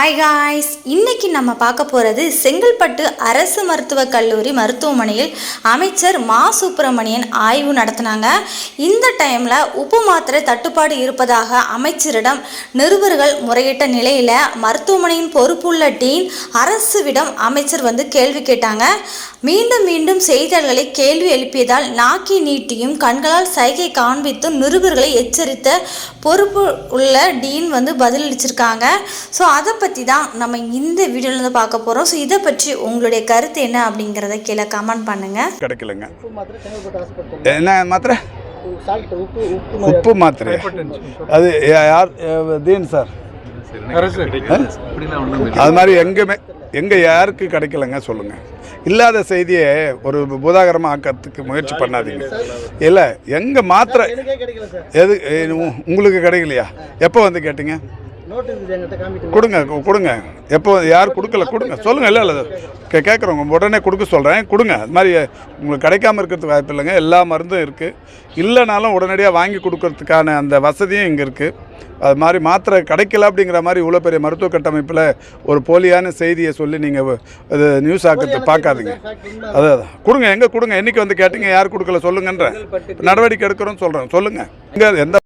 Hi guys, இன்னைக்கு நம்ம பார்க்க போகிறது செங்கல்பட்டு அரசு மருத்துவக் கல்லூரி மருத்துவமனையில் அமைச்சர் மா சுப்பிரமணியன் ஆய்வு நடத்தினாங்க. இந்த டைமில் உப்பு மாத்திரை தட்டுப்பாடு இருப்பதாக அமைச்சரிடம் நிருபர்கள் முறையிட்ட நிலையில் மருத்துவமனையின் பொறுப்புள்ள டீன் அரசுவிடம் அமைச்சர் கேள்வி கேட்டாங்க. மீண்டும் செய்தியாளர்களை கேள்வி எழுப்பியதால் நாக்கி நீட்டியும் கண்களால் சைகை காண்பித்தும் நிருபர்களை எச்சரித்த பொறுப்பு உள்ள டீன் பதிலளிச்சிருக்காங்க. ஸோ அதை பற்றி தான் நம்ம இந்த வீடியோவில் பார்க்க போகிறோம். ஸோ இதை பற்றி உங்களுடைய கருத்து என்ன அப்படிங்கிறத கீழே கமெண்ட் பண்ணுங்கள். கிடைக்கலங்க. என்ன மாத்திரை? உப்பு மாத்திரை. அது யார்? தீன் சார். அது மாதிரி எங்கே யாருக்கு கிடைக்கலங்க சொல்லுங்கள். இல்லாத செய்தியை ஒரு பூதாகரமாக ஆக்கிறதுக்கு முயற்சி பண்ணாதீங்க. இல்லை, எங்கள் மாத்திரை எது உங்களுக்கு கிடைக்கலையா? எப்போ கேட்டீங்க? கொடுங்க. எப்போ யார் கொடுக்கல கொடுங்க சொல்லுங்கள். இல்லை கேட்குறவங்க உடனே கொடுக்க சொல்கிறேன், கொடுங்க. அது மாதிரி உங்களுக்கு கிடைக்காம இருக்கிறதுக்கு வாய்ப்பு இல்லைங்க. எல்லா மருந்தும் இருக்குது. இல்லைனாலும் உடனடியாக வாங்கி கொடுக்கறதுக்கான அந்த வசதியும் இங்கே இருக்குது. அது மாதிரி மாத்திரை கிடைக்கல அப்படிங்கிற மாதிரி இவ்வளோ பெரிய மருத்துவ கட்டமைப்பில் ஒரு போலியான செய்தியை சொல்லி நீங்கள் அது நியூஸ் ஆக்கிறது பார்க்காதீங்க. அதான் கொடுங்க. எங்கே கொடுங்க? என்றைக்கு கேட்டீங்க? யார் கொடுக்கல சொல்லுங்கன்ற நடவடிக்கை எடுக்கிறோன்னு சொல்கிறேன். சொல்லுங்கள். இங்கே எந்த